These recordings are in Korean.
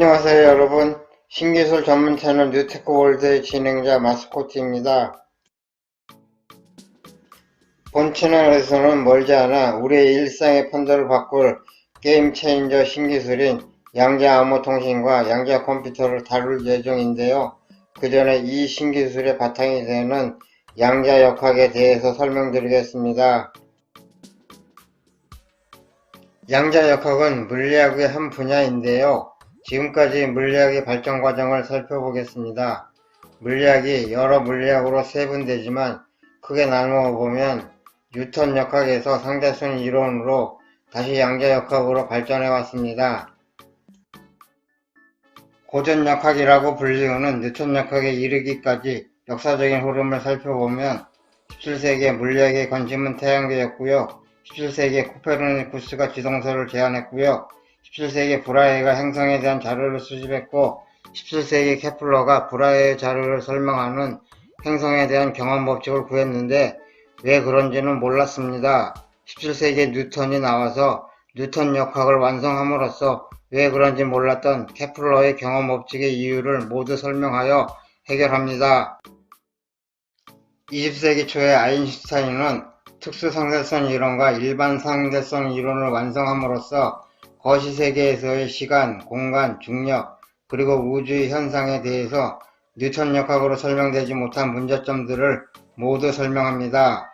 안녕하세요 여러분. 신기술 전문 채널 뉴테크월드의 진행자 마스코트입니다. 본 채널에서는 멀지 않아 우리의 일상의 판도를 바꿀 게임 체인저 신기술인 양자 암호통신과 양자 컴퓨터를 다룰 예정인데요. 그 전에 이 신기술의 바탕이 되는 양자 역학에 대해서 설명드리겠습니다. 양자 역학은 물리학의 한 분야인데요. 지금까지 물리학의 발전 과정을 살펴보겠습니다. 물리학이 여러 물리학으로 세분되지만 크게 나누어 보면 뉴턴 역학에서 상대성 이론으로 다시 양자 역학으로 발전해 왔습니다. 고전 역학이라고 불리우는 뉴턴 역학에 이르기까지 역사적인 흐름을 살펴보면 17세기에 물리학의 관심은 태양계였고요. 17세기에 코페르니쿠스가 지동설을 제안했고요. 17세기에 브라헤가 행성에 대한 자료를 수집했고 17세기 케플러가 브라헤의 자료를 설명하는 행성에 대한 경험 법칙을 구했는데 왜 그런지는 몰랐습니다. 17세기에 뉴턴이 나와서 뉴턴 역학을 완성함으로써 왜 그런지 몰랐던 케플러의 경험 법칙의 이유를 모두 설명하여 해결합니다. 20세기 초에 아인슈타인은 특수 상대성 이론과 일반 상대성 이론을 완성함으로써 거시세계에서의 시간, 공간, 중력, 그리고 우주의 현상에 대해서 뉴턴 역학으로 설명되지 못한 문제점들을 모두 설명합니다.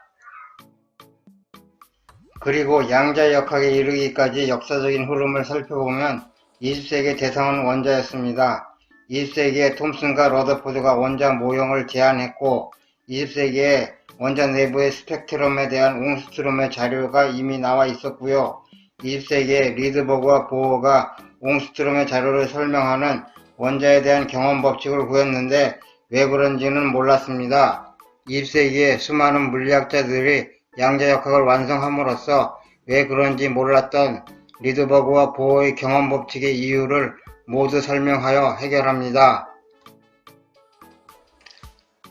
그리고 양자 역학에 이르기까지 역사적인 흐름을 살펴보면 20세기 대상은 원자였습니다. 20세기에 톰슨과 러더포드가 원자 모형을 제안했고 20세기에 원자 내부의 스펙트럼에 대한 옹스트롬의 자료가 이미 나와 있었고요. 20세기에 리드버그와 보어가 옹스트롬의 자료를 설명하는 원자에 대한 경험 법칙을 구했는데 왜 그런지는 몰랐습니다. 20세기에 수많은 물리학자들이 양자 역학을 완성함으로써 왜 그런지 몰랐던 리드버그와 보어의 경험 법칙의 이유를 모두 설명하여 해결합니다.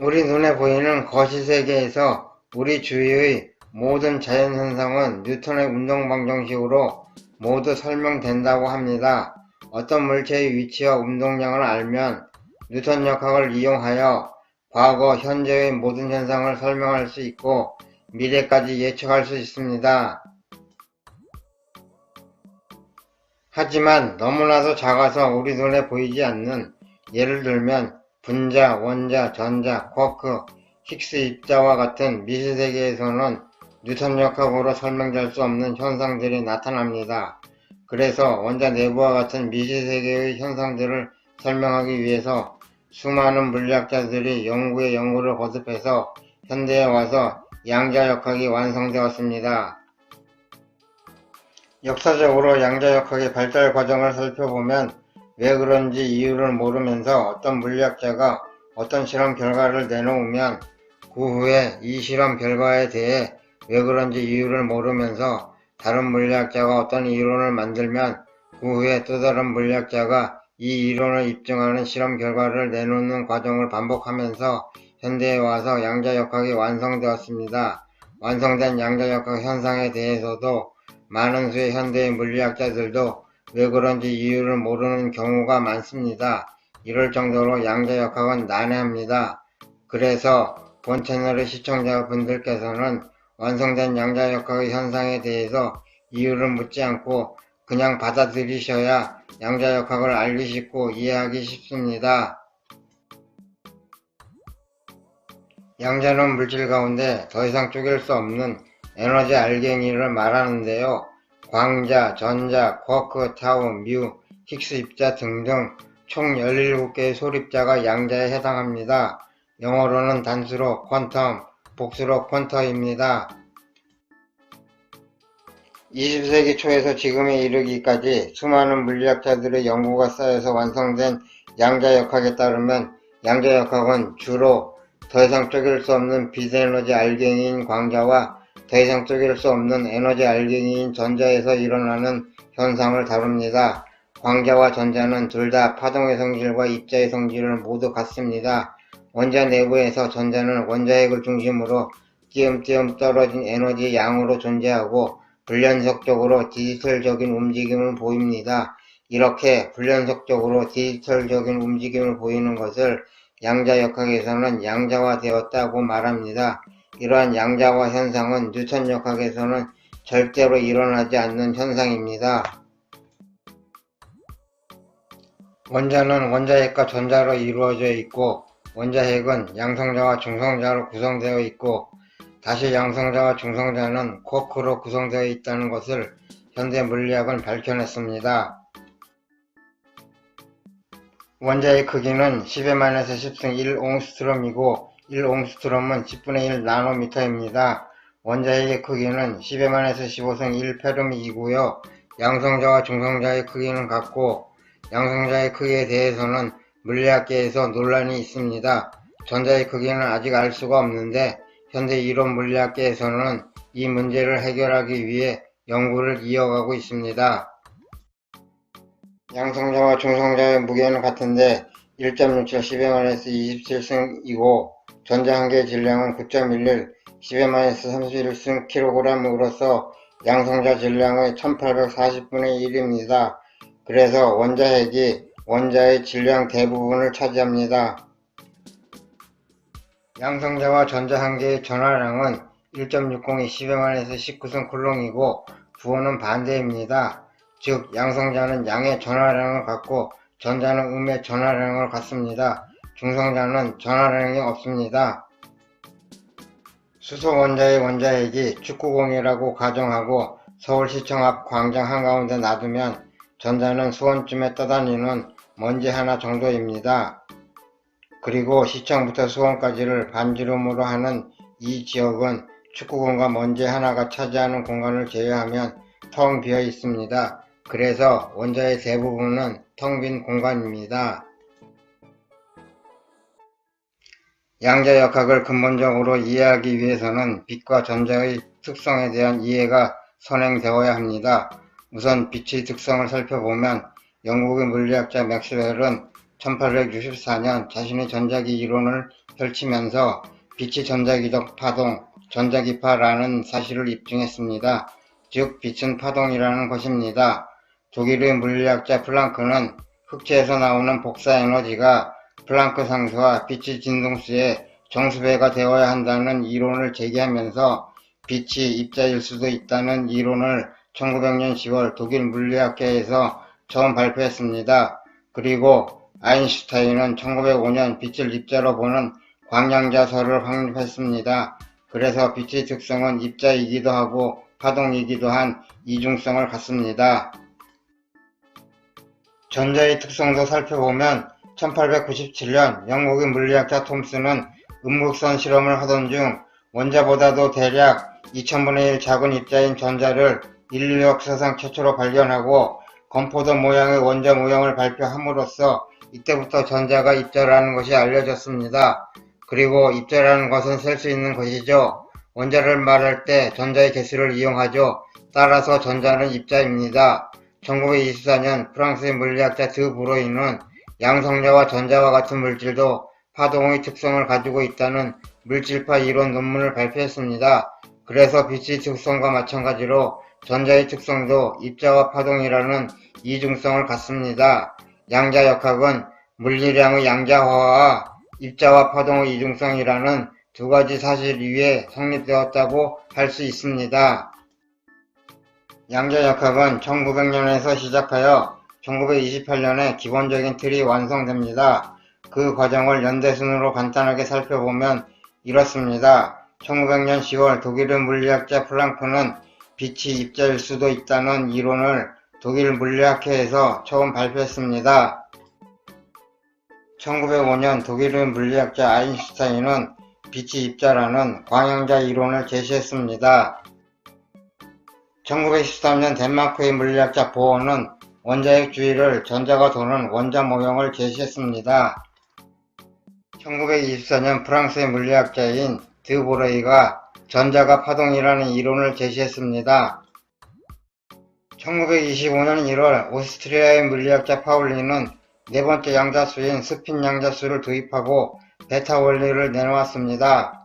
우리 눈에 보이는 거시세계에서 우리 주위의 모든 자연현상은 뉴턴의 운동방정식으로 모두 설명된다고 합니다. 어떤 물체의 위치와 운동량을 알면 뉴턴 역학을 이용하여 과거, 현재의 모든 현상을 설명할 수 있고 미래까지 예측할 수 있습니다. 하지만 너무나도 작아서 우리 눈에 보이지 않는, 예를 들면 분자, 원자, 전자, 쿼크, 힉스 입자와 같은 미시세계에서는 뉴턴 역학으로 설명될 수 없는 현상들이 나타납니다. 그래서 원자 내부와 같은 미시세계의 현상들을 설명하기 위해서 수많은 물리학자들이 연구에 연구를 거듭해서 현대에 와서 양자 역학이 완성되었습니다. 역사적으로 양자 역학의 발달 과정을 살펴보면 왜 그런지 이유를 모르면서 어떤 물리학자가 어떤 실험 결과를 내놓으면 그 후에 이 실험 결과에 대해 왜 그런지 이유를 모르면서 다른 물리학자가 어떤 이론을 만들면 그 후에 또 다른 물리학자가 이 이론을 입증하는 실험 결과를 내놓는 과정을 반복하면서 현대에 와서 양자 역학이 완성되었습니다. 완성된 양자 역학 현상에 대해서도 많은 수의 현대의 물리학자들도 왜 그런지 이유를 모르는 경우가 많습니다. 이럴 정도로 양자 역학은 난해합니다. 그래서 본 채널의 시청자분들께서는 완성된 양자 역학의 현상에 대해서 이유를 묻지 않고 그냥 받아들이셔야 양자 역학을 알기 쉽고 이해하기 쉽습니다. 양자는 물질 가운데 더 이상 쪼갤 수 없는 에너지 알갱이를 말하는데요. 광자, 전자, 쿼크, 타우, 뮤, 힉스 입자 등등 총 17개의 소립자가 양자에 해당합니다. 영어로는 단수로 퀀텀, 복수로 퀀터입니다. 20세기 초에서 지금에 이르기까지 수많은 물리학자들의 연구가 쌓여서 완성된 양자 역학에 따르면 양자 역학은 주로 더 이상 쪼갤 수 없는 비에너지 알갱이인 광자와 더 이상 쪼갤 수 없는 에너지 알갱이인 전자에서 일어나는 현상을 다룹니다. 광자와 전자는 둘 다 파동의 성질과 입자의 성질을 모두 같습니다. 원자 내부에서 전자는 원자핵을 중심으로 띄엄띄엄 떨어진 에너지 양으로 존재하고 불연속적으로 디지털적인 움직임을 보입니다. 이렇게 불연속적으로 디지털적인 움직임을 보이는 것을 양자역학에서는 양자화되었다고 말합니다. 이러한 양자화 현상은 뉴턴역학에서는 절대로 일어나지 않는 현상입니다. 원자는 원자핵과 전자로 이루어져 있고, 원자핵은 양성자와 중성자로 구성되어 있고, 다시 양성자와 중성자는 쿼크로 구성되어 있다는 것을 현대 물리학은 밝혀냈습니다. 원자의 크기는 10의-10승 1옹스트럼이고 1옹스트럼은 10분의 1 나노미터입니다. 원자핵의 크기는 10의-15승 1페르미이고요. 양성자와 중성자의 크기는 같고 양성자의 크기에 대해서는 물리학계에서 논란이 있습니다. 전자의 크기는 아직 알 수가 없는데 현대 이론 물리학계에서는 이 문제를 해결하기 위해 연구를 이어가고 있습니다. 양성자와 중성자의 무게는 같은데 1.67 10의-27승이고 전자 한 개의 질량은 9.11 10의-31승 kg으로서 양성자 질량의 1840분의 1입니다. 그래서 원자핵이 원자의 질량 대부분을 차지합니다. 양성자와 전자 한 개의 전하량은 1.602 10의-19승 쿨롱이고 부호는 반대입니다. 즉 양성자는 양의 전하량을 갖고 전자는 음의 전하량을 갖습니다. 중성자는 전하량이 없습니다. 수소 원자의 원자핵이 축구공이라고 가정하고 서울시청 앞 광장 한가운데 놔두면 전자는 수원쯤에 떠다니는 먼지 하나 정도입니다. 그리고 시청부터 수원까지를 반지름으로 하는 이 지역은 축구공과 먼지 하나가 차지하는 공간을 제외하면 텅 비어 있습니다. 그래서 원자의 대부분은 텅 빈 공간입니다. 양자역학을 근본적으로 이해하기 위해서는 빛과 전자의 특성에 대한 이해가 선행되어야 합니다. 우선 빛의 특성을 살펴보면 영국의 물리학자 맥스웰은 1864년 자신의 전자기 이론을 펼치면서 빛이 전자기적 파동, 전자기파라는 사실을 입증했습니다. 즉 빛은 파동이라는 것입니다. 독일의 물리학자 플랑크는 흑체에서 나오는 복사에너지가 플랑크 상수와 빛의 진동수의 정수배가 되어야 한다는 이론을 제기하면서 빛이 입자일 수도 있다는 이론을 1900년 10월 독일 물리학회에서 처음 발표했습니다. 그리고 아인슈타인은 1905년 빛을 입자로 보는 광량자설을 확립했습니다. 그래서 빛의 특성은 입자이기도 하고 파동이기도 한 이중성을 갖습니다. 전자의 특성도 살펴보면 1897년 영국의 물리학자 톰슨은 음극선 실험을 하던 중 원자보다도 대략 2000분의 1 작은 입자인 전자를 인류 역사상 최초로 발견하고 건포도 모양의 원자 모형을 발표함으로써 이때부터 전자가 입자라는 것이 알려졌습니다. 그리고 입자라는 것은 셀 수 있는 것이죠. 원자를 말할 때 전자의 개수를 이용하죠. 따라서 전자는 입자입니다. 1924년 프랑스의 물리학자 드 브로이는 양성자와 전자와 같은 물질도 파동의 특성을 가지고 있다는 물질파 이론 논문을 발표했습니다. 그래서 빛의 특성과 마찬가지로 전자의 특성도 입자와 파동이라는 이중성을 갖습니다. 양자역학은 물리량의 양자화와 입자와 파동의 이중성이라는 두 가지 사실 위에 성립되었다고 할 수 있습니다. 양자역학은 1900년에서 시작하여 1928년에 기본적인 틀이 완성됩니다. 그 과정을 연대순으로 간단하게 살펴보면 이렇습니다. 1900년 10월 독일의 물리학자 플랑크는 빛이 입자일 수도 있다는 이론을 독일 물리학회에서 처음 발표했습니다. 1905년 독일의 물리학자 아인슈타인은 빛이 입자라는 광양자 이론을 제시했습니다. 1913년 덴마크의 물리학자 보어는 원자핵 주위를 전자가 도는 원자 모형을 제시했습니다. 1924년 프랑스의 물리학자인 드 브로이가 전자가 파동이라는 이론을 제시했습니다. 1925년 1월 오스트리아의 물리학자 파울리는 네 번째 양자수인 스핀 양자수를 도입하고 베타 원리를 내놓았습니다.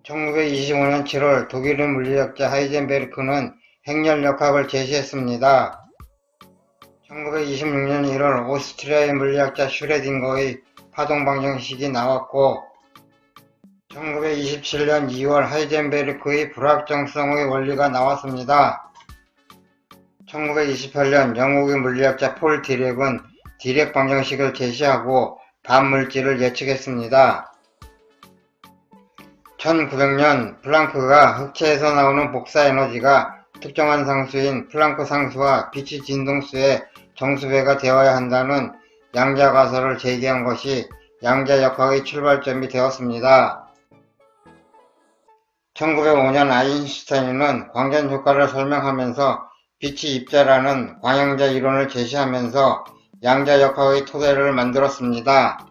1925년 7월 독일의 물리학자 하이젠베르크는 행렬역학을 제시했습니다. 1926년 1월 오스트리아의 물리학자 슈레딩거의 파동 방정식이 나왔고 1927년 2월 하이젠베르크의 불확정성의 원리가 나왔습니다. 1928년 영국의 물리학자 폴 디렉은 디렉 방정식을 제시하고 반물질을 예측했습니다. 1900년 플랑크가 흑체에서 나오는 복사 에너지가 특정한 상수인 플랑크 상수와 빛의 진동수의 정수배가 되어야 한다는 양자 가설을 제기한 것이 양자 역학의 출발점이 되었습니다. 1905년 아인슈타인은 광전 효과를 설명하면서 빛이 입자라는 광양자 이론을 제시하면서 양자 역학의 토대를 만들었습니다.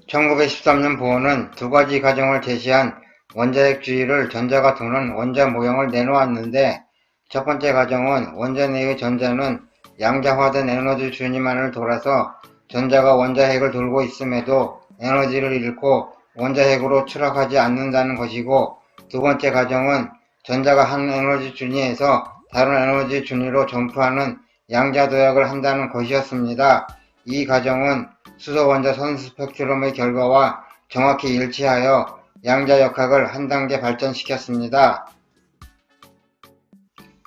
1913년 보어는 두 가지 가정을 제시한 원자핵주의를 전자가 도는 원자 모형을 내놓았는데 첫 번째 가정은 원자 내의 전자는 양자화된 에너지 준위만을 돌아서 전자가 원자핵을 돌고 있음에도 에너지를 잃고 원자핵으로 추락하지 않는다는 것이고, 두 번째 가정은 전자가 한 에너지 준위에서 다른 에너지 준위로 점프하는 양자도약을 한다는 것이었습니다. 이 가정은 수소 원자 선 스펙트럼의 결과와 정확히 일치하여 양자 역학을 한 단계 발전시켰습니다.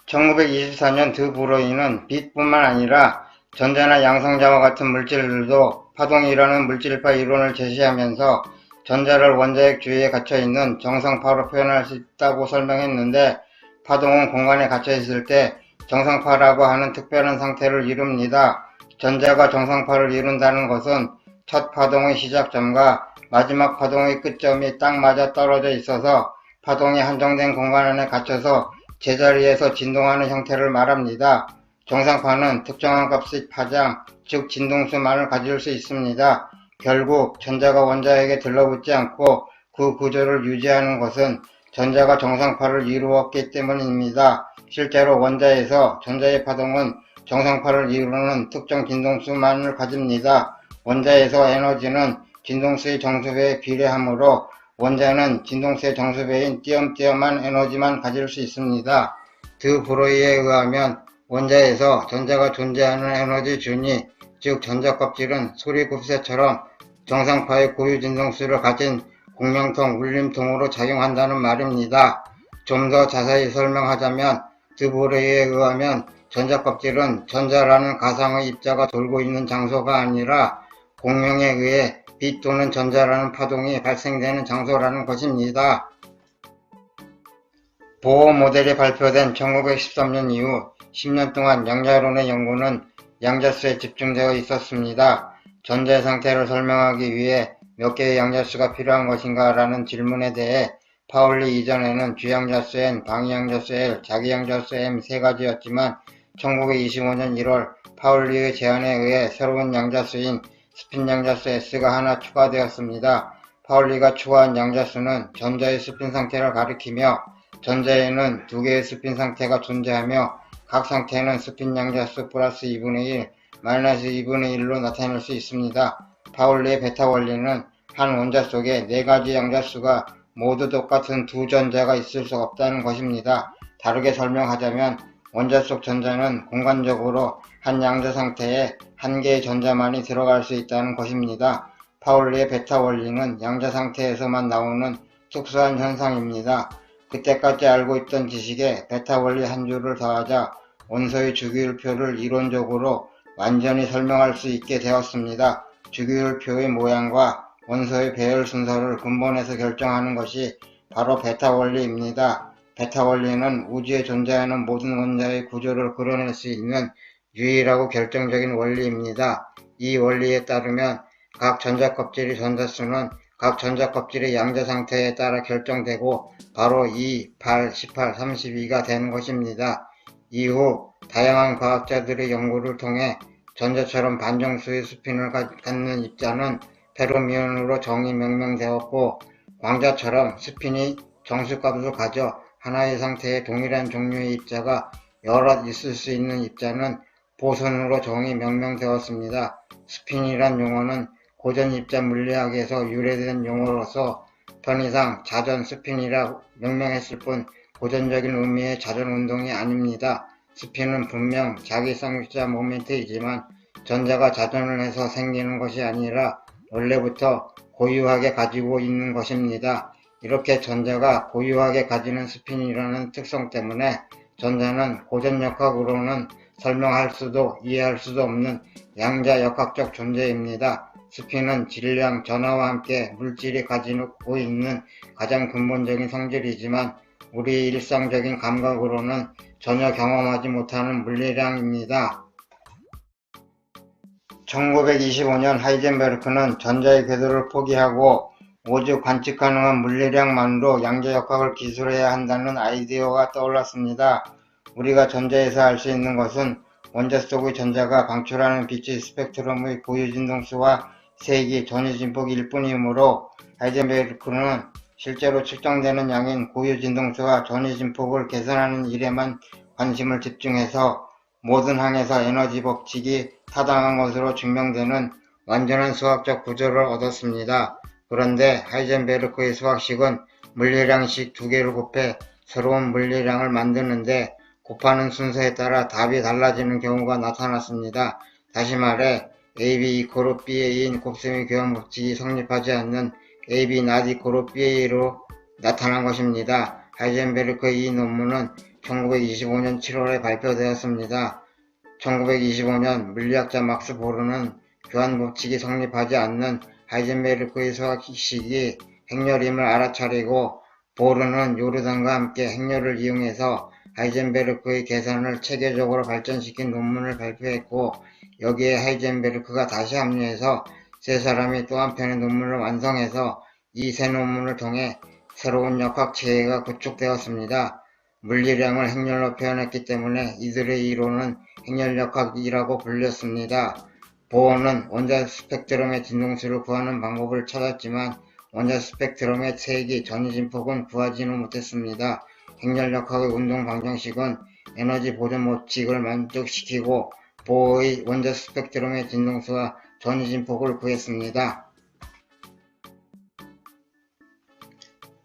1924년 드 브로이는 빛뿐만 아니라 전자나 양성자와 같은 물질들도 파동이라는 물질파 이론을 제시하면서 전자를 원자핵 주위에 갇혀있는 정상파로 표현할 수 있다고 설명했는데, 파동은 공간에 갇혀있을 때 정상파라고 하는 특별한 상태를 이룹니다. 전자가 정상파를 이룬다는 것은 첫 파동의 시작점과 마지막 파동의 끝점이 딱 맞아 떨어져 있어서 파동이 한정된 공간 안에 갇혀서 제자리에서 진동하는 형태를 말합니다. 정상파는 특정한 값의 파장, 즉 진동수만을 가질 수 있습니다. 결국 전자가 원자핵에 들러붙지 않고 그 구조를 유지하는 것은 전자가 정상파를 이루었기 때문입니다. 실제로 원자에서 전자의 파동은 정상파를 이루는 특정 진동수만을 가집니다. 원자에서 에너지는 진동수의 정수배에 비례하므로 원자는 진동수의 정수배인 띄엄띄엄한 에너지만 가질 수 있습니다. 드 브로이에 의하면 원자에서 전자가 존재하는 에너지 준위, 즉 전자껍질은 소리굽새처럼 정상파의 고유 진동수를 가진 공명통, 울림통으로 작용한다는 말입니다. 좀 더 자세히 설명하자면 드 브로이에 의하면 전자껍질은 전자라는 가상의 입자가 돌고 있는 장소가 아니라 공명에 의해 빛 또는 전자라는 파동이 발생되는 장소라는 것입니다. 보어 모델이 발표된 1913년 이후 10년 동안 양자론의 연구는 양자수에 집중되어 있었습니다. 전자의 상태를 설명하기 위해 몇 개의 양자수가 필요한 것인가 라는 질문에 대해 파울리 이전에는 주양자수 N, 방위양자수 L, 자기양자수 M 세 가지였지만 1925년 1월 파울리의 제안에 의해 새로운 양자수인 스핀 양자수 S가 하나 추가되었습니다. 파울리가 추가한 양자수는 전자의 스핀 상태를 가리키며 전자에는 두 개의 스핀 상태가 존재하며 각 상태는 스핀 양자수 플러스 2분의 1, 마이너스 2분의 1로 나타낼 수 있습니다. 파울리의 베타 원리는 한 원자 속에 네 가지 양자수가 모두 똑같은 두 전자가 있을 수 없다는 것입니다. 다르게 설명하자면 원자 속 전자는 공간적으로 한 양자 상태에 한 개의 전자만이 들어갈 수 있다는 것입니다. 파울리의 베타 원리는 양자 상태에서만 나오는 특수한 현상입니다. 그때까지 알고 있던 지식에 베타 원리 한 줄을 더하자 원소의 주기율표를 이론적으로 완전히 설명할 수 있게 되었습니다. 주기율표의 모양과 원소의 배열 순서를 근본에서 결정하는 것이 바로 베타 원리입니다. 베타 원리는 우주에 존재하는 모든 원자의 구조를 그려낼 수 있는 유일하고 결정적인 원리입니다. 이 원리에 따르면 각 전자껍질의 전자수는 각 전자껍질의 양자 상태에 따라 결정되고 바로 2, 8, 18, 32가 되는 것입니다. 이후 다양한 과학자들의 연구를 통해 전자처럼 반정수의 스핀을 갖는 입자는 페르미온으로 정의 명명되었고, 광자처럼 스핀이 정수값을 가져 하나의 상태에 동일한 종류의 입자가 여럿 있을 수 있는 입자는 보선으로 정의 명명되었습니다. 스핀이란 용어는 고전 입자 물리학에서 유래된 용어로서 편의상 자전 스핀이라 명명했을 뿐 고전적인 의미의 자전 운동이 아닙니다. 스피는 분명 자기성립자 모멘트이지만 전자가 자전을 해서 생기는 것이 아니라 원래부터 고유하게 가지고 있는 것입니다. 이렇게 전자가 고유하게 가지는 스핀이라는 특성 때문에 전자는 고전역학으로는 설명할 수도 이해할 수도 없는 양자역학적 존재입니다. 스핀은 질량, 전하와 함께 물질이 가지고 있는 가장 근본적인 성질이지만 우리 일상적인 감각으로는 전혀 경험하지 못하는 물리량입니다. 1925년 하이젠베르크는 전자의 궤도를 포기하고 오직 관측 가능한 물리량만으로 양자역학을 기술해야 한다는 아이디어가 떠올랐습니다. 우리가 전자에서 알 수 있는 것은 원자 속의 전자가 방출하는 빛의 스펙트럼의 고유진동수와 세기, 전위진폭일 뿐이므로 하이젠베르크는 실제로 측정되는 양인 고유진동수와 전위진폭을 계산하는 일에만 관심을 집중해서 모든 항에서 에너지 법칙이 타당한 것으로 증명되는 완전한 수학적 구조를 얻었습니다. 그런데 하이젠베르크의 수학식은 물리량식 두 개를 곱해 새로운 물리량을 만드는데 곱하는 순서에 따라 답이 달라지는 경우가 나타났습니다. 다시 말해 AB = BA인 곱셈의 교환 법칙이 성립하지 않는 AB ≠ BA로 나타난 것입니다. 하이젠베르크의 이 논문은 1925년 7월에 발표되었습니다. 1925년 물리학자 막스 보르는 교환 법칙이 성립하지 않는 하이젠베르크의 수학식이 행렬임을 알아차리고 보르는 요르단과 함께 행렬을 이용해서 하이젠베르크의 계산을 체계적으로 발전시킨 논문을 발표했고 여기에 하이젠베르크가 다시 합류해서 세 사람이 또 한편의 논문을 완성해서 이 세 논문을 통해 새로운 역학체계가 구축되었습니다. 물리량을 행렬로 표현했기 때문에 이들의 이론은 행렬역학이라고 불렸습니다. 보어는 원자 스펙트럼의 진동수를 구하는 방법을 찾았지만 원자 스펙트럼의 세기, 전위진폭은 구하지는 못했습니다. 행렬역학의 운동 방정식은 에너지 보존 법칙을 만족시키고 보어의 원자 스펙트럼의 진동수와 전위진폭을 구했습니다.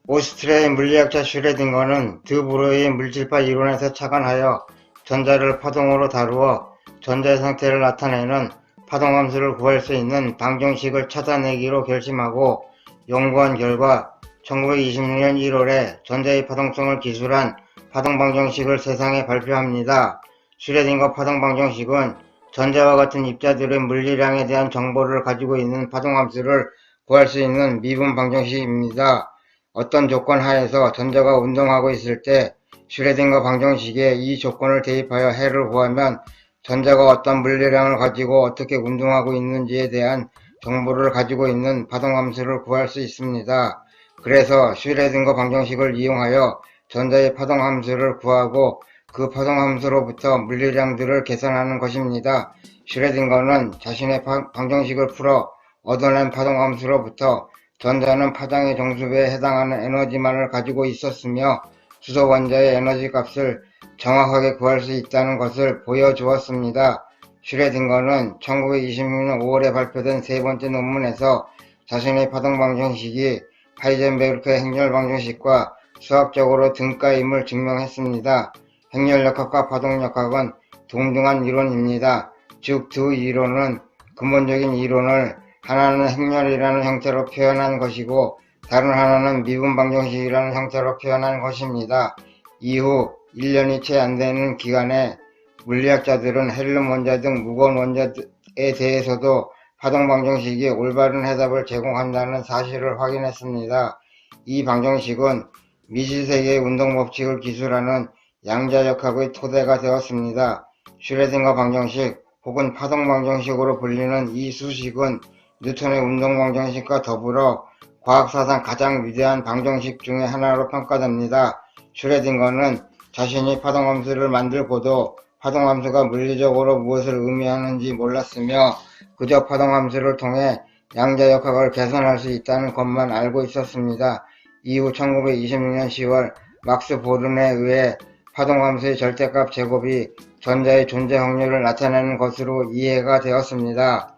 오스트리아의 물리학자 슈레딩거는 드 브로이의 물질파 이론에서 착안하여 전자를 파동으로 다루어 전자의 상태를 나타내는 파동함수를 구할 수 있는 방정식을 찾아내기로 결심하고 연구한 결과 1926년 1월에 전자의 파동성을 기술한 파동방정식을 세상에 발표합니다. 슈레딩거 파동방정식은 전자와 같은 입자들의 물리량에 대한 정보를 가지고 있는 파동함수를 구할 수 있는 미분 방정식입니다. 어떤 조건 하에서 전자가 운동하고 있을 때 슈레딩거 방정식에 이 조건을 대입하여 해를 구하면 전자가 어떤 물리량을 가지고 어떻게 운동하고 있는지에 대한 정보를 가지고 있는 파동함수를 구할 수 있습니다. 그래서 슈레딩거 방정식을 이용하여 전자의 파동함수를 구하고 그 파동함수로부터 물리량들을 계산하는 것입니다. 슈레딩거는 자신의 방정식을 풀어 얻어낸 파동함수로부터 전자는 파장의 정수배에 해당하는 에너지만을 가지고 있었으며 수소 원자의 에너지 값을 정확하게 구할 수 있다는 것을 보여주었습니다. 슈레딩거는 1926년 5월에 발표된 세 번째 논문에서 자신의 파동방정식이 하이젠베르크의 행렬방정식과 수학적으로 등가임을 증명했습니다. 행렬역학과 파동역학은 동등한 이론입니다. 즉 두 이론은 근본적인 이론을 하나는 행렬이라는 형태로 표현한 것이고 다른 하나는 미분 방정식이라는 형태로 표현한 것입니다. 이후 1년이 채 안되는 기간에 물리학자들은 헬륨 원자 등 무거운 원자에 대해서도 파동 방정식이 올바른 해답을 제공한다는 사실을 확인했습니다. 이 방정식은 미지세계의 운동 법칙을 기술하는 양자역학의 토대가 되었습니다. 슈레딩거 방정식 혹은 파동 방정식으로 불리는 이 수식은 뉴턴의 운동 방정식과 더불어 과학사상 가장 위대한 방정식 중의 하나로 평가됩니다. 슈레딩거는 자신이 파동함수를 만들고도 파동함수가 물리적으로 무엇을 의미하는지 몰랐으며 그저 파동함수를 통해 양자역학을 계산할 수 있다는 것만 알고 있었습니다. 이후 1926년 10월 막스 보른에 의해 파동함수의 절대값 제곱이 전자의 존재 확률을 나타내는 것으로 이해가 되었습니다.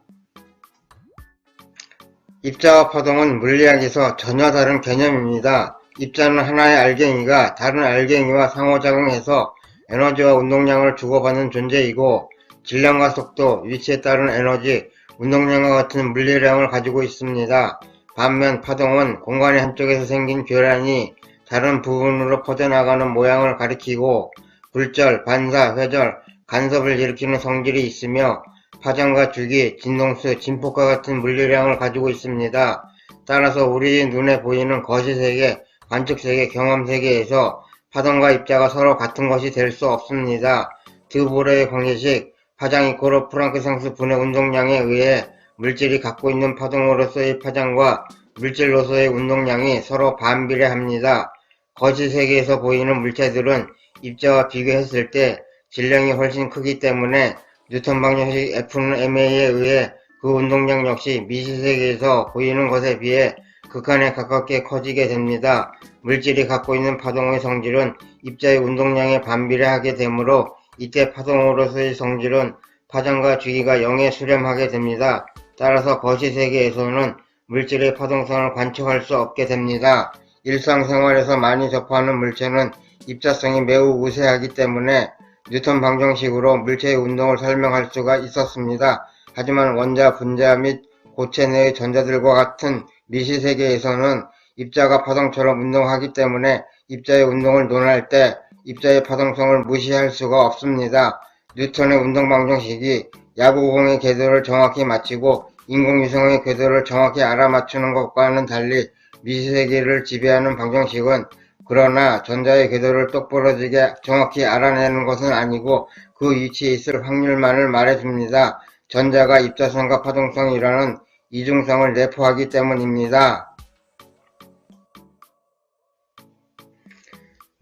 입자와 파동은 물리학에서 전혀 다른 개념입니다. 입자는 하나의 알갱이가 다른 알갱이와 상호작용해서 에너지와 운동량을 주고받는 존재이고 질량과 속도, 위치에 따른 에너지, 운동량과 같은 물리량을 가지고 있습니다. 반면 파동은 공간의 한쪽에서 생긴 교란이 다른 부분으로 퍼져나가는 모양을 가리키고 굴절, 반사, 회절, 간섭을 일으키는 성질이 있으며 파장과 주기, 진동수, 진폭과 같은 물리량을 가지고 있습니다. 따라서 우리 눈에 보이는 거시세계, 관측세계, 경험세계에서 파동과 입자가 서로 같은 것이 될 수 없습니다. 드보르의 관계식, 파장 이코로 프랑크 상수 분해 운동량에 의해 물질이 갖고 있는 파동으로서의 파장과 물질로서의 운동량이 서로 반비례합니다. 거시세계에서 보이는 물체들은 입자와 비교했을 때 질량이 훨씬 크기 때문에 뉴턴 방정식 F는 ma에 의해 그 운동량 역시 미시세계에서 보이는 것에 비해 극한에 가깝게 커지게 됩니다. 물질이 갖고 있는 파동의 성질은 입자의 운동량에 반비례하게 되므로 이때 파동으로서의 성질은 파장과 주기가 0에 수렴하게 됩니다. 따라서 거시세계에서는 물질의 파동성을 관측할 수 없게 됩니다. 일상생활에서 많이 접하는 물체는 입자성이 매우 우세하기 때문에 뉴턴 방정식으로 물체의 운동을 설명할 수가 있었습니다. 하지만 원자, 분자 및 고체 내의 전자들과 같은 미시세계에서는 입자가 파동처럼 운동하기 때문에 입자의 운동을 논할 때 입자의 파동성을 무시할 수가 없습니다. 뉴턴의 운동 방정식이 야구공의 궤도를 정확히 맞추고 인공위성의 궤도를 정확히 알아맞추는 것과는 달리 미시세계를 지배하는 방정식은 그러나 전자의 궤도를 똑부러지게 정확히 알아내는 것은 아니고 그 위치에 있을 확률만을 말해줍니다. 전자가 입자성과 파동성이라는 이중성을 내포하기 때문입니다.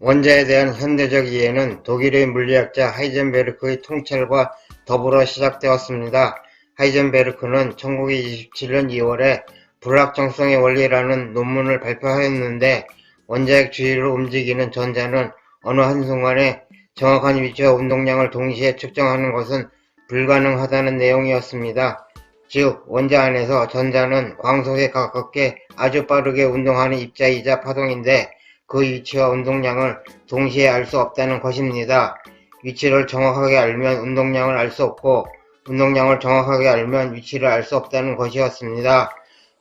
원자에 대한 현대적 이해는 독일의 물리학자 하이젠베르크의 통찰과 더불어 시작되었습니다. 하이젠베르크는 1927년 2월에 불확정성의 원리라는 논문을 발표하였는데 원자핵 주위로 움직이는 전자는 어느 한순간에 정확한 위치와 운동량을 동시에 측정하는 것은 불가능하다는 내용이었습니다. 즉, 원자 안에서 전자는 광속에 가깝게 아주 빠르게 운동하는 입자이자 파동인데 그 위치와 운동량을 동시에 알 수 없다는 것입니다. 위치를 정확하게 알면 운동량을 알 수 없고 운동량을 정확하게 알면 위치를 알 수 없다는 것이었습니다.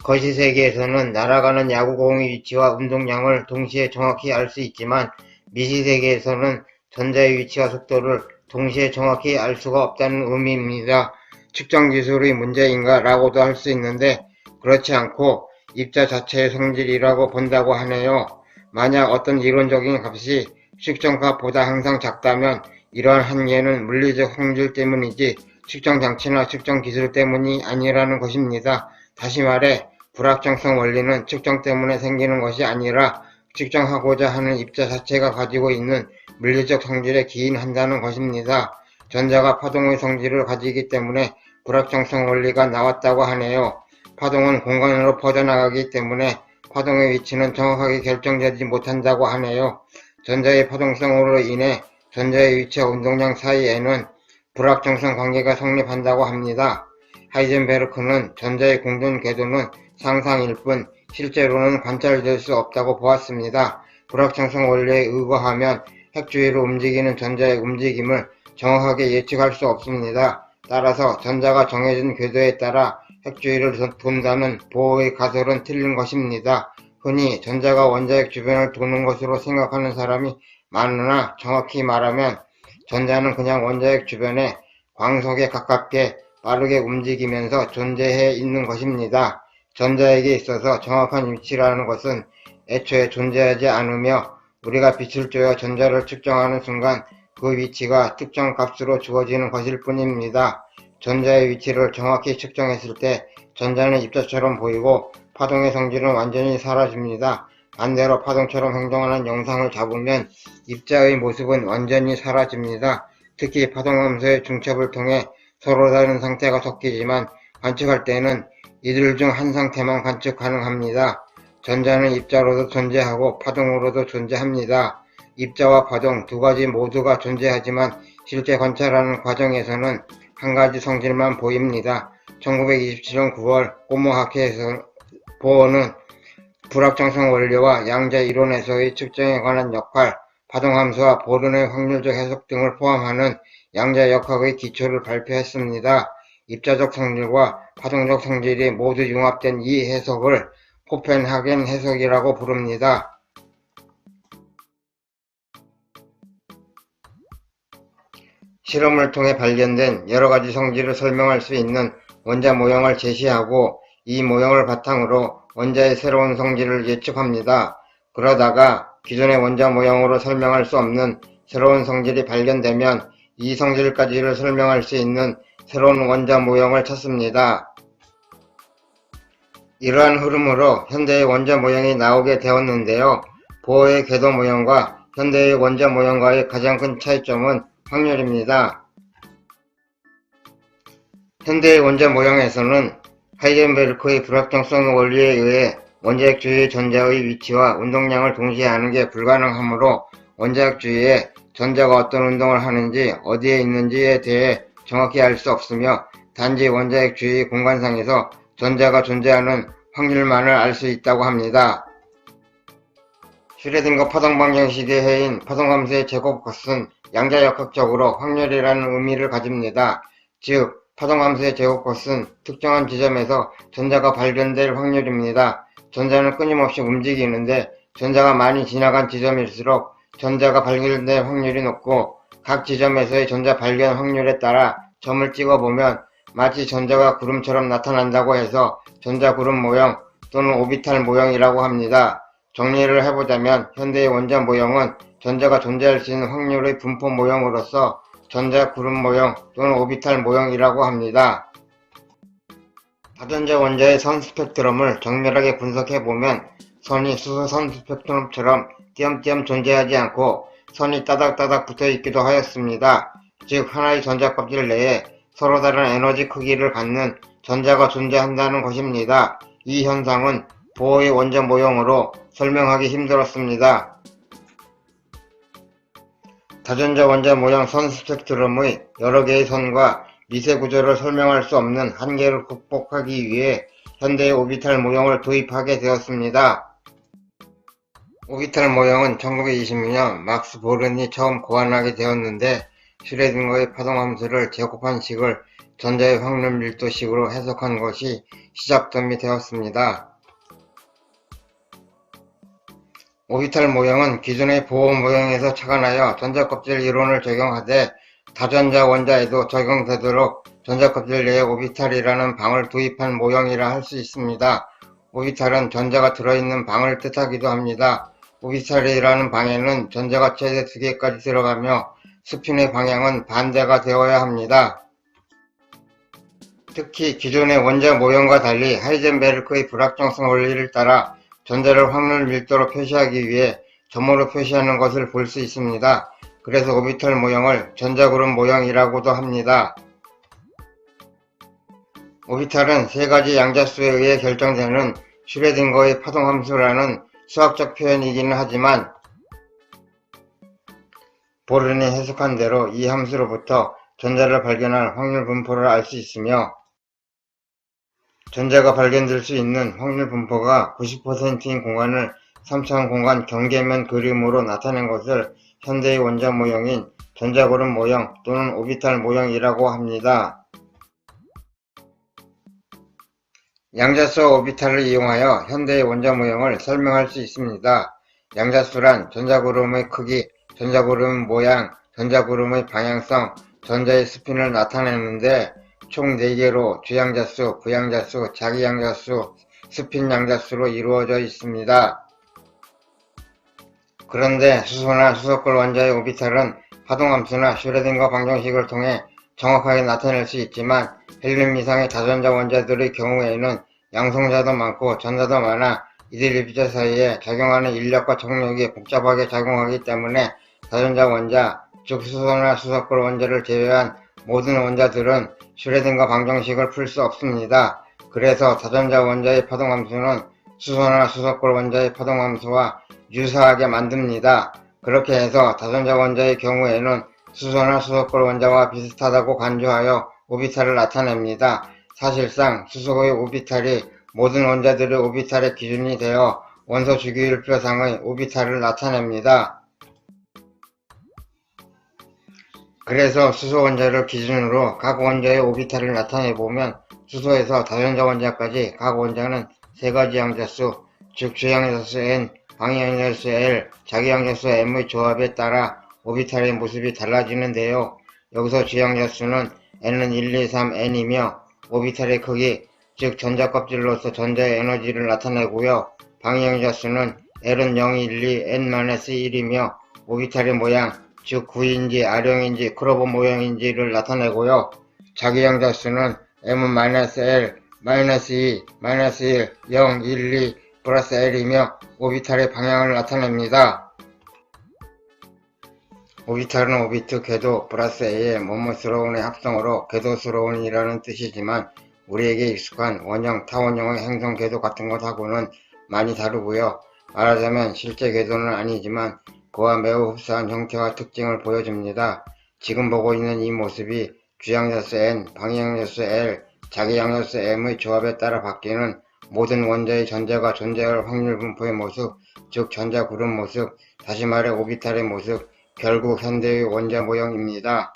거시세계에서는 날아가는 야구공의 위치와 운동량을 동시에 정확히 알 수 있지만 미시세계에서는 전자의 위치와 속도를 동시에 정확히 알 수가 없다는 의미입니다. 측정 기술의 문제인가 라고도 할 수 있는데 그렇지 않고 입자 자체의 성질이라고 본다고 하네요. 만약 어떤 이론적인 값이 측정값보다 항상 작다면 이러한 한계는 물리적 성질 때문이지 측정 장치나 측정 기술 때문이 아니라는 것입니다. 다시 말해 불확정성 원리는 측정 때문에 생기는 것이 아니라 측정하고자 하는 입자 자체가 가지고 있는 물리적 성질에 기인한다는 것입니다. 전자가 파동의 성질을 가지기 때문에 불확정성 원리가 나왔다고 하네요. 파동은 공간으로 퍼져나가기 때문에 파동의 위치는 정확하게 결정되지 못한다고 하네요. 전자의 파동성으로 인해 전자의 위치와 운동량 사이에는 불확정성 관계가 성립한다고 합니다. 하이젠베르크는 전자의 공존 궤도는 상상일 뿐 실제로는 관찰될 수 없다고 보았습니다. 불확정성 원리에 의거하면 핵 주위로 움직이는 전자의 움직임을 정확하게 예측할 수 없습니다. 따라서 전자가 정해진 궤도에 따라 핵 주위를 돈다는 보어의 가설은 틀린 것입니다. 흔히 전자가 원자핵 주변을 도는 것으로 생각하는 사람이 많으나 정확히 말하면 전자는 그냥 원자핵 주변에 광속에 가깝게 빠르게 움직이면서 존재해 있는 것입니다. 전자에게 있어서 정확한 위치라는 것은 애초에 존재하지 않으며 우리가 빛을 쬐어 전자를 측정하는 순간 그 위치가 특정 값으로 주어지는 것일 뿐입니다. 전자의 위치를 정확히 측정했을 때 전자는 입자처럼 보이고 파동의 성질은 완전히 사라집니다. 반대로 파동처럼 행동하는 영상을 잡으면 입자의 모습은 완전히 사라집니다. 특히 파동함수의 중첩을 통해 서로 다른 상태가 섞이지만 관측할 때는 이들 중 한 상태만 관측 가능합니다. 전자는 입자로도 존재하고 파동으로도 존재합니다. 입자와 파동 두 가지 모두가 존재하지만 실제 관찰하는 과정에서는 한 가지 성질만 보입니다. 1927년 9월 꼬모학회에서 보어는 불확정성 원리와 양자 이론에서의 측정에 관한 역할, 파동함수와 보른의 확률적 해석 등을 포함하는 양자역학의 기초를 발표했습니다. 입자적 성질과 파동적 성질이 모두 융합된 이 해석을 코펜하겐 해석이라고 부릅니다. 실험을 통해 발견된 여러가지 성질을 설명할 수 있는 원자 모형을 제시하고 이 모형을 바탕으로 원자의 새로운 성질을 예측합니다. 그러다가 기존의 원자 모형으로 설명할 수 없는 새로운 성질이 발견되면 이 성질까지를 설명할 수 있는 새로운 원자 모형을 찾습니다. 이러한 흐름으로 현대의 원자 모형이 나오게 되었는데요. 보어의 궤도 모형과 현대의 원자 모형과의 가장 큰 차이점은 확률입니다. 현대의 원자 모형에서는 하이젠베르크의 불확정성 원리에 의해 원자핵 주위의 전자의 위치와 운동량을 동시에 아는 게 불가능하므로 원자핵 주위에 전자가 어떤 운동을 하는지 어디에 있는지에 대해 정확히 알 수 없으며 단지 원자핵 주위 공간상에서 전자가 존재하는 확률만을 알 수 있다고 합니다. 슈레딩거 파동 방정식의 해인 파동함수의 제곱값은 양자역학적으로 확률이라는 의미를 가집니다. 즉, 파동함수의 제곱값은 특정한 지점에서 전자가 발견될 확률입니다. 전자는 끊임없이 움직이는데 전자가 많이 지나간 지점일수록 전자가 발견될 확률이 높고 각 지점에서의 전자 발견 확률에 따라 점을 찍어보면 마치 전자가 구름처럼 나타난다고 해서 전자구름 모형 또는 오비탈 모형이라고 합니다. 정리를 해보자면 현대의 원자 모형은 전자가 존재할 수 있는 확률의 분포 모형으로서 전자구름 모형 또는 오비탈 모형이라고 합니다. 다전자 원자의 선 스펙트럼을 정밀하게 분석해보면 선이 수소선 스펙트럼처럼 띄엄띄엄 존재하지 않고 선이 따닥따닥 붙어있기도 하였습니다. 즉 하나의 전자 껍질 내에 서로 다른 에너지 크기를 갖는 전자가 존재한다는 것입니다. 이 현상은 보어의 원자 모형으로 설명하기 힘들었습니다. 다전자 원자 모형 선 스펙트럼의 여러 개의 선과 미세 구조를 설명할 수 없는 한계를 극복하기 위해 현대의 오비탈 모형을 도입하게 되었습니다. 오비탈 모형은 1926년 막스 보른이 처음 고안하게 되었는데 슈레딩거의 파동함수를 제곱한 식을 전자의 확률 밀도식으로 해석한 것이 시작점이 되었습니다. 오비탈 모형은 기존의 보어 모형에서 착안하여 전자껍질 이론을 적용하되 다전자 원자에도 적용되도록 전자껍질 내에 오비탈이라는 방을 도입한 모형이라 할 수 있습니다. 오비탈은 전자가 들어있는 방을 뜻하기도 합니다. 오비탈이라는 방에는 전자가 최대 2개까지 들어가며 스핀의 방향은 반대가 되어야 합니다. 특히 기존의 원자 모형과 달리 하이젠베르크의 불확정성 원리를 따라 전자를 확률 밀도로 표시하기 위해 점으로 표시하는 것을 볼 수 있습니다. 그래서 오비탈 모형을 전자구름 모형이라고도 합니다. 오비탈은 세 가지 양자수에 의해 결정되는 슈레딩거의 파동함수라는 수학적 표현이기는 하지만 보른이 해석한 대로 이 함수로부터 전자를 발견할 확률 분포를 알 수 있으며 전자가 발견될 수 있는 확률 분포가 90%인 공간을 3차원 공간 경계면 그림으로 나타낸 것을 현대의 원자 모형인 전자구름 모형 또는 오비탈 모형이라고 합니다. 양자수와 오비탈을 이용하여 현대의 원자 모형을 설명할 수 있습니다. 양자수란 전자구름의 크기, 전자구름 모양, 전자구름의 방향성, 전자의 스핀을 나타내는데 총 4개로 주양자수, 부양자수, 자기양자수, 스핀 양자수로 이루어져 있습니다. 그런데 수소나 수소골 원자의 오비탈은 파동함수나 슈레딩거 방정식을 통해 정확하게 나타낼 수 있지만 헬륨 이상의 다전자 원자들의 경우에는 양성자도 많고 전자도 많아 이들 입자 사이에 작용하는 인력과 trọng力이 복잡하게 작용하기 때문에 다전자 원자, 즉 수소나 수소골 원자를 제외한 모든 원자들은 슈레딩거 방정식을 풀 수 없습니다. 그래서 다전자 원자의 파동함수는 수소나 수소골 원자의 파동함수와 유사하게 만듭니다. 그렇게 해서 다전자 원자의 경우에는 수소나 수소골 원자와 비슷하다고 간주하여 오비탈을 나타냅니다. 사실상 수소의 오비탈이 모든 원자들의 오비탈의 기준이 되어 원소 주기율표상의 오비탈을 나타냅니다. 그래서 수소 원자를 기준으로 각 원자의 오비탈을 나타내보면 수소에서 다전자 원자까지 각 원자는 세 가지 양자수, 즉 주양자수 N, 방위양자수 L, 자기양자수 M의 조합에 따라 오비탈의 모습이 달라지는데요. 여기서 주양자수는 N은 1, 2, 3, N이며 오비탈의 크기, 즉 전자껍질로서 전자의 에너지를 나타내고요. 방위양자수는 L은 0, 1, 2, N-1이며 오비탈의 모양, 즉 구인지 R형인지 크로버 모형인지를 나타내고요. 자기양자수는 M은 -L, -2, -1, 0, 1, 2, 플러스 L이며 오비탈의 방향을 나타냅니다. 오비탈은 오비트, 궤도, 플러스 A의 뭐뭐스러운의 합성어로 궤도스러운이라는 뜻이지만 우리에게 익숙한 원형, 타원형의 행성 궤도 같은 것하고는 많이 다르고요. 말하자면 실제 궤도는 아니지만 그와 매우 흡사한 형태와 특징을 보여줍니다. 지금 보고 있는 이 모습이 주양자수 N, 방위양자수 L, 자기양자수 M의 조합에 따라 바뀌는 모든 원자의 전자가 존재할 확률 분포의 모습, 즉 전자 그룹 모습, 다시 말해 오비탈의 모습, 결국 현대의 원자 모형입니다.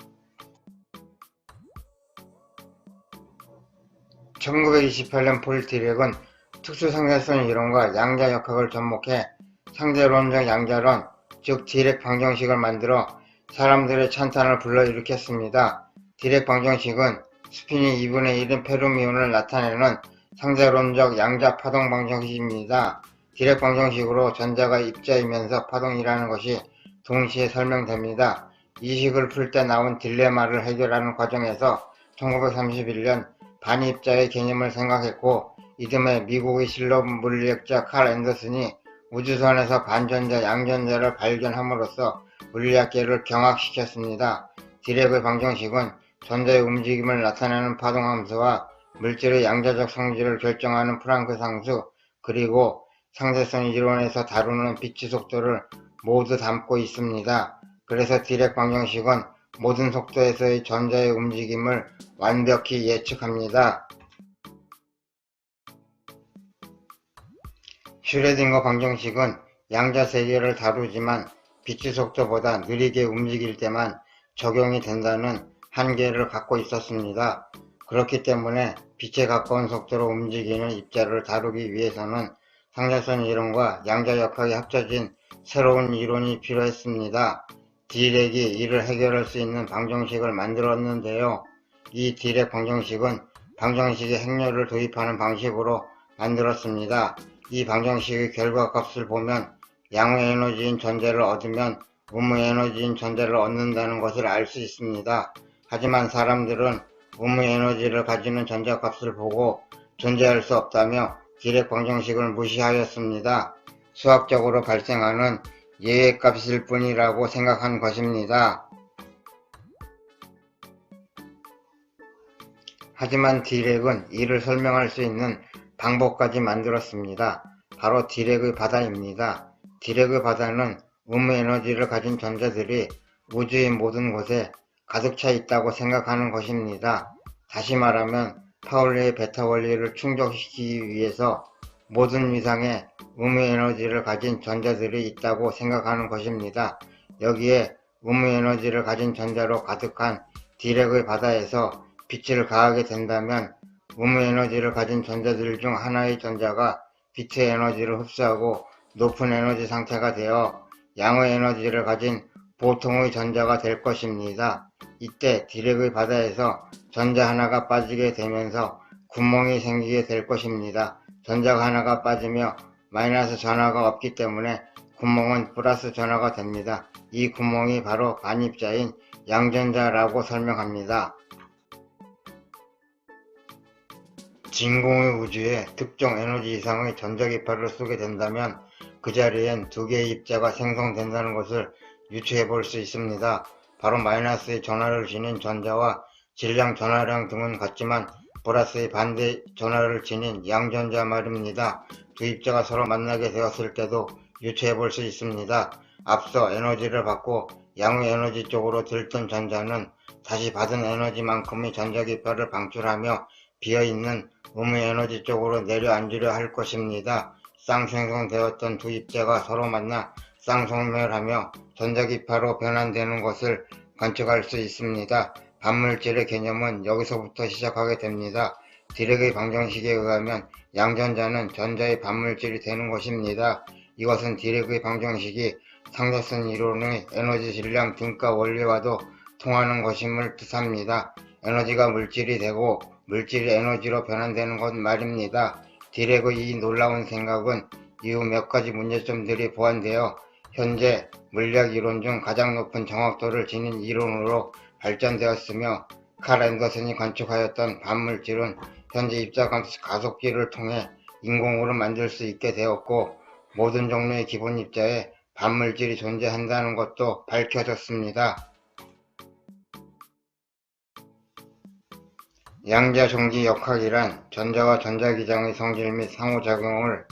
1928년 폴 디렉은 특수상대성 이론과 양자역학을 접목해 상대론적 양자론, 즉 디렉 방정식을 만들어 사람들의 찬탄을 불러일으켰습니다. 디렉 방정식은 스핀이 2분의 1인 페르미온을 나타내는 상대론적 양자 파동 방정식입니다. 디렉 방정식으로 전자가 입자이면서 파동이라는 것이 동시에 설명됩니다. 이 식을 풀 때 나온 딜레마를 해결하는 과정에서 1931년 반입자의 개념을 생각했고, 이듬해 미국의 실험 물리학자 칼 앤더슨이 우주선에서 반전자, 양전자를 발견함으로써 물리학계를 경악시켰습니다. 디렉의 방정식은 전자의 움직임을 나타내는 파동함수와 물질의 양자적 성질을 결정하는 플랑크 상수, 그리고 상대성 이론에서 다루는 빛의 속도를 모두 담고 있습니다. 그래서 디렉 방정식은 모든 속도에서의 전자의 움직임을 완벽히 예측합니다. 슈레딩거 방정식은 양자 세계를 다루지만 빛의 속도보다 느리게 움직일 때만 적용이 된다는 한계를 갖고 있었습니다. 그렇기 때문에 빛에 가까운 속도로 움직이는 입자를 다루기 위해서는 상대성 이론과 양자역학이 합쳐진 새로운 이론이 필요했습니다. 디렉이 이를 해결할 수 있는 방정식을 만들었는데요. 이 디렉 방정식은 방정식에 행렬을 도입하는 방식으로 만들었습니다. 이 방정식의 결과값을 보면 양의 에너지인 전자를 얻으면 음의 에너지인 전자를 얻는다는 것을 알 수 있습니다. 하지만 사람들은 음의 에너지를 가지는 전자값을 보고 존재할 수 없다며 디렉 방정식을 무시하였습니다. 수학적으로 발생하는 예외값일 뿐이라고 생각한 것입니다. 하지만 디렉은 이를 설명할 수 있는 방법까지 만들었습니다. 바로 디렉의 바다입니다. 디렉의 바다는 음의 에너지를 가진 전자들이 우주의 모든 곳에 가득 차 있다고 생각하는 것입니다. 다시 말하면 파울리의 베타 원리를 충족시키기 위해서 모든 위상에 음의 에너지를 가진 전자들이 있다고 생각하는 것입니다. 여기에 음의 에너지를 가진 전자로 가득한 디렉의 바다에서 빛을 가하게 된다면 음의 에너지를 가진 전자들 중 하나의 전자가 빛의 에너지를 흡수하고 높은 에너지 상태가 되어 양의 에너지를 가진 보통의 전자가 될 것입니다. 이때 디렉의 바다에서 전자 하나가 빠지게 되면서 구멍이 생기게 될 것입니다. 전자가 하나가 빠지며 마이너스 전하가 없기 때문에 구멍은 플러스 전하가 됩니다. 이 구멍이 바로 반입자인 양전자라고 설명합니다. 진공의 우주에 특정 에너지 이상의 전자기파를 쏘게 된다면 그 자리엔 두 개의 입자가 생성된다는 것을 유추해 볼 수 있습니다. 바로 마이너스의 전하를 지닌 전자와 질량, 전하량 등은 같지만 플러스의 반대 전하를 지닌 양전자 말입니다. 두 입자가 서로 만나게 되었을 때도 유추해 볼 수 있습니다. 앞서 에너지를 받고 양의 에너지 쪽으로 들던 전자는 다시 받은 에너지만큼의 전자기파를 방출하며 비어있는 음의 에너지 쪽으로 내려앉으려 할 것입니다. 쌍생성되었던 두 입자가 서로 만나 쌍소멸하며 전자기파로 변환되는 것을 관측할 수 있습니다. 반물질의 개념은 여기서부터 시작하게 됩니다. 디렉의 방정식에 의하면 양전자는 전자의 반물질이 되는 것입니다. 이것은 디렉의 방정식이 상대성 이론의 에너지 질량 등가 원리와도 통하는 것임을 뜻합니다. 에너지가 물질이 되고 물질이 에너지로 변환되는 것 말입니다. 디렉의 이 놀라운 생각은 이후 몇 가지 문제점들이 보완되어 현재 물리학 이론 중 가장 높은 정확도를 지닌 이론으로 발전되었으며, 칼 앤더슨이 관측하였던 반물질은 현재 입자 가속기를 통해 인공으로 만들 수 있게 되었고, 모든 종류의 기본 입자에 반물질이 존재한다는 것도 밝혀졌습니다. 양자전기역학이란 전자와 전자기장의 성질 및 상호작용을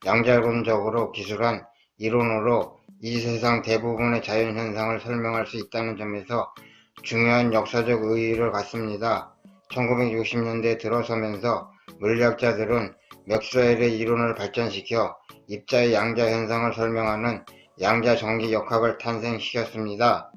양자론적으로 기술한 이론으로 이 세상 대부분의 자연현상을 설명할 수 있다는 점에서 중요한 역사적 의의를 갖습니다. 1960년대에 들어서면서 물리학자들은 맥스웰의 이론을 발전시켜 입자의 양자현상을 설명하는 양자전기역학을 탄생시켰습니다.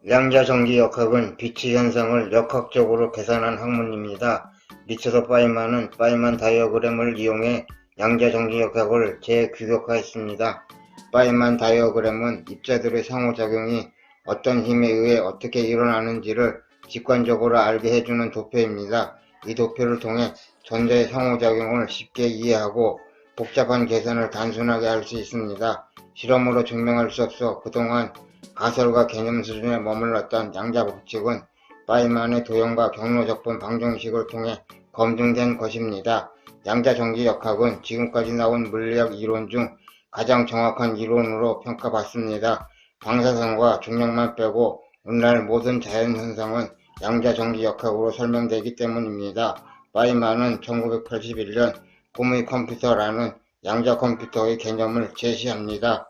양자전기역학은 빛의 현상을 역학적으로 계산한 학문입니다. 리처드 파이만은 파이만 다이어그램을 이용해 양자전기역학을 재규격화했습니다. 파이만 다이어그램은 입자들의 상호작용이 어떤 힘에 의해 어떻게 일어나는지를 직관적으로 알게 해주는 도표입니다. 이 도표를 통해 전자의 상호작용을 쉽게 이해하고 복잡한 계산을 단순하게 할 수 있습니다. 실험으로 증명할 수 없어 그동안 가설과 개념 수준에 머물렀던 양자법칙은 파이만의 도형과 경로적분 방정식을 통해 검증된 것입니다. 양자전기역학은 지금까지 나온 물리학 이론 중 가장 정확한 이론으로 평가받습니다. 방사선과 중력만 빼고 오늘날 모든 자연현상은 양자전기역학으로 설명되기 때문입니다. 파이만은 1981년 꿈의 컴퓨터라는 양자컴퓨터의 개념을 제시합니다.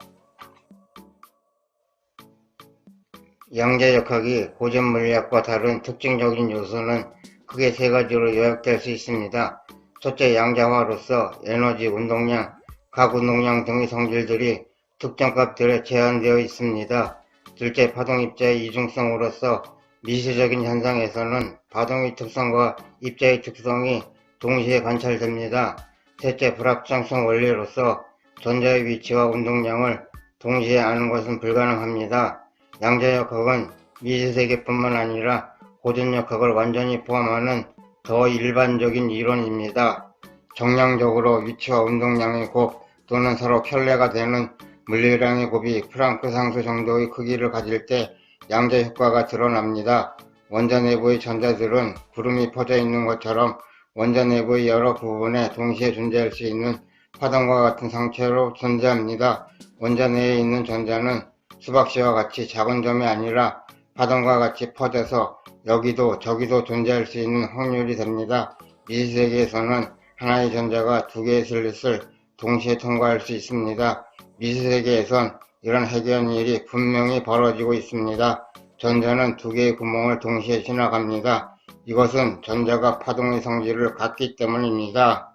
양자역학이 고전 물리학과 다른 특징적인 요소는 크게 세 가지로 요약될 수 있습니다. 첫째, 양자화로서 에너지, 운동량, 각 운동량 등의 성질들이 특정 값들에 제한되어 있습니다. 둘째, 파동 입자의 이중성으로서 미시적인 현상에서는 파동의 특성과 입자의 특성이 동시에 관찰됩니다. 셋째, 불합정성 원리로서 전자의 위치와 운동량을 동시에 아는 것은 불가능합니다. 양자역학은 미시세계뿐만 아니라 고전역학을 완전히 포함하는 더 일반적인 이론입니다. 정량적으로 위치와 운동량의 곱 또는 서로 켤레가 되는 물리량의 곱이 플랑크 상수 정도의 크기를 가질 때 양자효과가 드러납니다. 원자 내부의 전자들은 구름이 퍼져 있는 것처럼 원자 내부의 여러 부분에 동시에 존재할 수 있는 파동과 같은 상태로 존재합니다. 원자 내에 있는 전자는 수박씨와 같이 작은 점이 아니라 파동과 같이 퍼져서 여기도 저기도 존재할 수 있는 확률이 됩니다. 미시세계에서는 하나의 전자가 두 개의 슬릿을 동시에 통과할 수 있습니다. 미시세계에선 이런 해결 일이 분명히 벌어지고 있습니다. 전자는 두 개의 구멍을 동시에 지나갑니다. 이것은 전자가 파동의 성질을 갖기 때문입니다.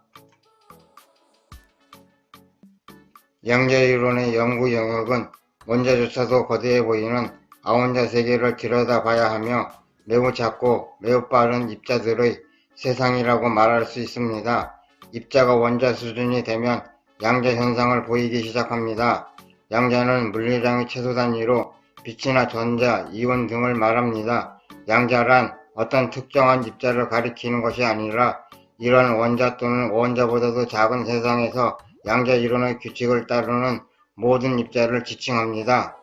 양자이론의 연구 영역은 원자조차도 거대해 보이는 아원자 세계를 들여다봐야 하며 매우 작고 매우 빠른 입자들의 세상이라고 말할 수 있습니다. 입자가 원자 수준이 되면 양자 현상을 보이기 시작합니다. 양자는 물리량의 최소 단위로 빛이나 전자, 이온 등을 말합니다. 양자란 어떤 특정한 입자를 가리키는 것이 아니라 이러한 원자 또는 원자보다도 작은 세상에서 양자 이론의 규칙을 따르는 모든 입자를 지칭합니다.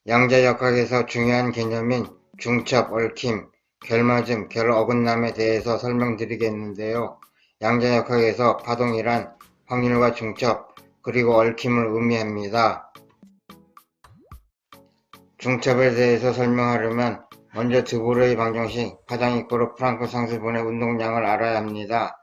양자역학에서 중요한 개념인 중첩, 얽힘, 결맞음, 결어긋남에 대해서 설명드리겠는데요. 양자역학에서 파동이란 확률과 중첩, 그리고 얽힘을 의미합니다. 중첩에 대해서 설명하려면 먼저 드보르의 방정식, 파장 이꼬르 플랑크 상수분의 운동량을 알아야 합니다.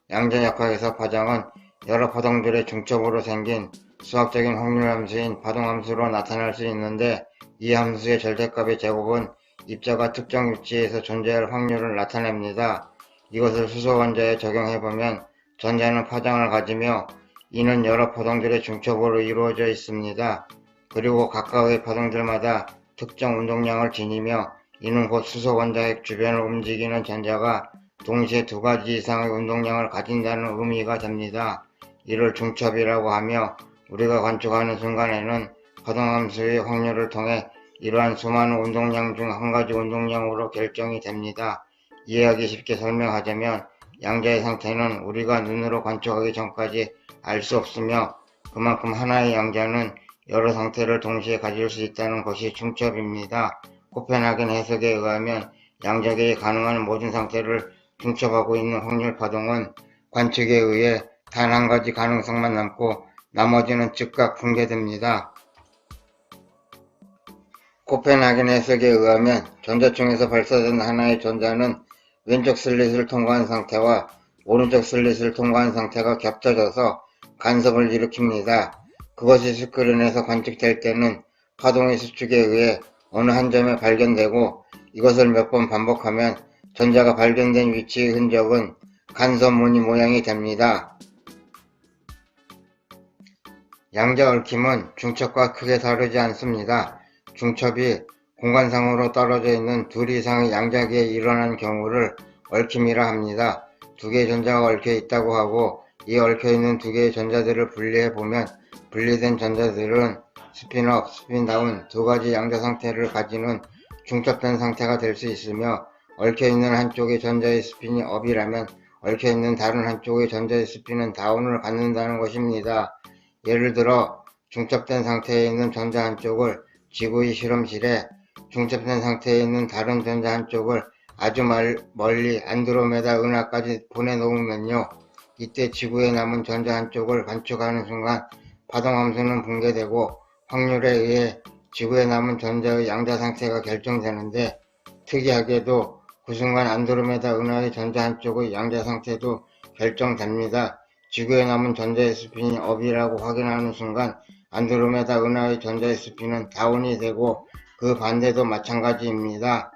양자역학에서 파장은 여러 파동들의 중첩으로 생긴 수학적인 확률 함수인 파동함수로 나타날 수 있는데, 이 함수의 절대값의 제곱은 입자가 특정 위치에서 존재할 확률을 나타냅니다. 이것을 수소 원자에 적용해보면 전자는 파장을 가지며 이는 여러 파동들의 중첩으로 이루어져 있습니다. 그리고 각각의 파동들마다 특정 운동량을 지니며 이는 곧 수소 원자핵 주변을 움직이는 전자가 동시에 두 가지 이상의 운동량을 가진다는 의미가 됩니다. 이를 중첩이라고 하며 우리가 관측하는 순간에는 파동함수의 확률을 통해 이러한 수많은 운동량 중 한 가지 운동량으로 결정이 됩니다. 이해하기 쉽게 설명하자면 양자의 상태는 우리가 눈으로 관측하기 전까지 알 수 없으며 그만큼 하나의 양자는 여러 상태를 동시에 가질 수 있다는 것이 중첩입니다. 코펜하겐 해석에 의하면 양자계에 가능한 모든 상태를 중첩하고 있는 확률 파동은 관측에 의해 단 한 가지 가능성만 남고 나머지는 즉각 붕괴됩니다. 코펜하겐 해석에 의하면 전자총에서 발사된 하나의 전자는 왼쪽 슬릿을 통과한 상태와 오른쪽 슬릿을 통과한 상태가 겹쳐져서 간섭을 일으킵니다. 그것이 스크린에서 관측될 때는 파동의 수축에 의해 어느 한 점에 발견되고 이것을 몇 번 반복하면 전자가 발견된 위치의 흔적은 간섭 무늬 모양이 됩니다. 양자 얽힘은 중첩과 크게 다르지 않습니다. 중첩이 공간상으로 떨어져 있는 둘 이상의 양자계에 일어난 경우를 얽힘이라 합니다. 두 개의 전자가 얽혀 있다고 하고 이 얽혀 있는 두 개의 전자들을 분리해 보면 분리된 전자들은 스핀업, 스핀다운 두 가지 양자 상태를 가지는 중첩된 상태가 될 수 있으며 얽혀 있는 한쪽의 전자의 스핀이 업이라면 얽혀 있는 다른 한쪽의 전자의 스핀은 다운을 갖는다는 것입니다. 예를 들어 중첩된 상태에 있는 전자 한쪽을 지구의 실험실에 중첩된 상태에 있는 다른 전자 한쪽을 아주 멀리 안드로메다 은하까지 보내놓으면요. 이때 지구에 남은 전자 한쪽을 관측하는 순간 파동함수는 붕괴되고 확률에 의해 지구에 남은 전자의 양자 상태가 결정되는데 특이하게도 그 순간 안드로메다 은하의 전자 한쪽의 양자 상태도 결정됩니다. 지구에 남은 전자의 스핀이 업이라고 확인하는 순간 안드로메다 은하의 전자의 스핀은 다운이 되고 그 반대도 마찬가지입니다.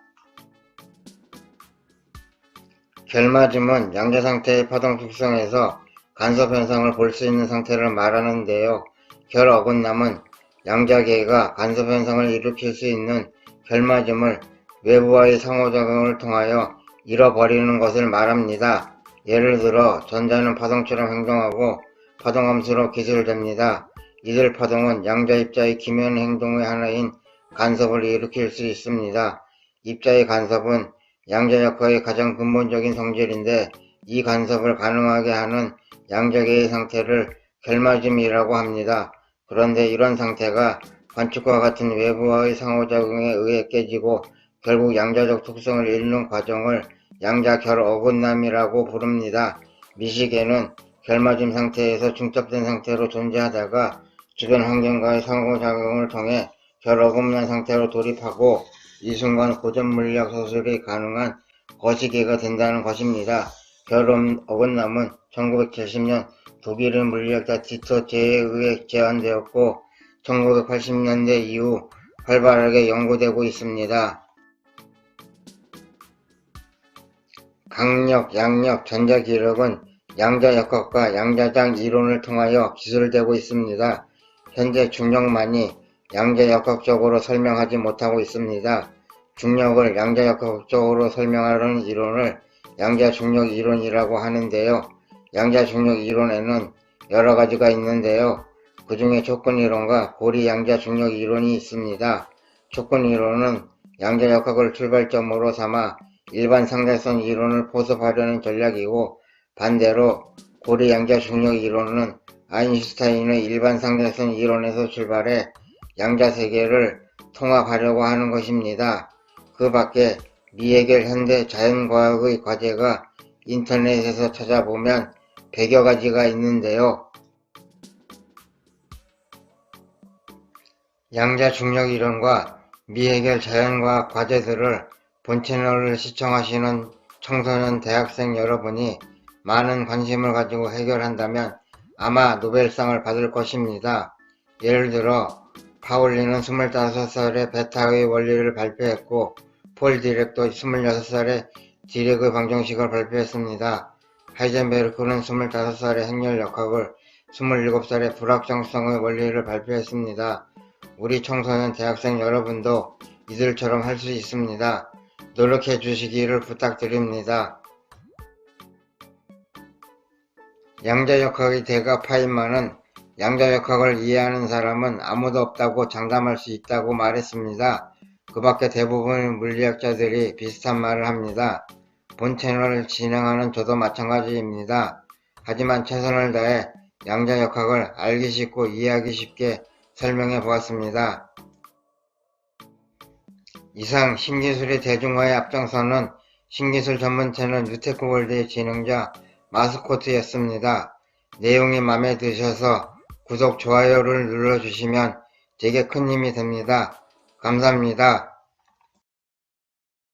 결맞음은 양자 상태의 파동 특성에서 간섭 현상을 볼 수 있는 상태를 말하는데요. 결 어긋남은 양자계가 간섭 현상을 일으킬 수 있는 결맞음을 외부와의 상호작용을 통하여 잃어버리는 것을 말합니다. 예를 들어 전자는 파동처럼 행동하고 파동함수로 기술됩니다. 이들 파동은 양자 입자의 기면 행동의 하나인 간섭을 일으킬 수 있습니다. 입자의 간섭은 양자 역학의 가장 근본적인 성질인데 이 간섭을 가능하게 하는 양자계의 상태를 결맞음이라고 합니다. 그런데 이런 상태가 관측과 같은 외부와의 상호작용에 의해 깨지고 결국 양자적 특성을 잃는 과정을 양자 결 어긋남이라고 부릅니다. 미시계는 결맞음 상태에서 중첩된 상태로 존재하다가 주변 환경과의 상호작용을 통해 결 어긋난 상태로 돌입하고 이 순간 고전 물리학 서술이 가능한 거시기가 된다는 것입니다. 결 어긋남은 1970년 독일의 물리학자 디터 제에 의해 제안되었고 1980년대 이후 활발하게 연구되고 있습니다. 강력, 양력, 전자기력은 양자역학과 양자장 이론을 통하여 기술되고 있습니다. 현재 중력만이 양자역학적으로 설명하지 못하고 있습니다. 중력을 양자역학적으로 설명하려는 이론을 양자중력 이론이라고 하는데요. 양자중력 이론에는 여러 가지가 있는데요. 그 중에 촉근이론과 고리 양자중력 이론이 있습니다. 촉근이론은 양자역학을 출발점으로 삼아 일반 상대성 이론을 포섭하려는 전략이고 반대로 고리 양자중력 이론은 아인슈타인의 일반 상대성 이론에서 출발해 양자세계를 통합하려고 하는 것입니다. 그 밖에 미해결 현대 자연과학의 과제가 인터넷에서 찾아보면 100여 가지가 있는데요. 양자중력 이론과 미해결 자연과학 과제들을 본 채널을 시청하시는 청소년 대학생 여러분이 많은 관심을 가지고 해결한다면 아마 노벨상을 받을 것입니다. 예를 들어 파울리는 25살에 베타의 원리를 발표했고 폴 디렉도 26살에 디렉의 방정식을 발표했습니다. 하이젠베르크는 25살에 행렬역학을 27살의 불확정성의 원리를 발표했습니다. 우리 청소년 대학생 여러분도 이들처럼 할 수 있습니다. 노력해 주시기를 부탁드립니다. 양자역학의 대가 파인만은 양자역학을 이해하는 사람은 아무도 없다고 장담할 수 있다고 말했습니다. 그 밖에 대부분의 물리학자들이 비슷한 말을 합니다. 본 채널을 진행하는 저도 마찬가지입니다. 하지만 최선을 다해 양자역학을 알기 쉽고 이해하기 쉽게 설명해 보았습니다. 이상 신기술의 대중화에 앞장서는 신기술 전문 채널 뉴테크월드의 진행자 마스코트였습니다. 내용이 마음에 드셔서 구독, 좋아요를 눌러주시면 제게 큰 힘이 됩니다. 감사합니다.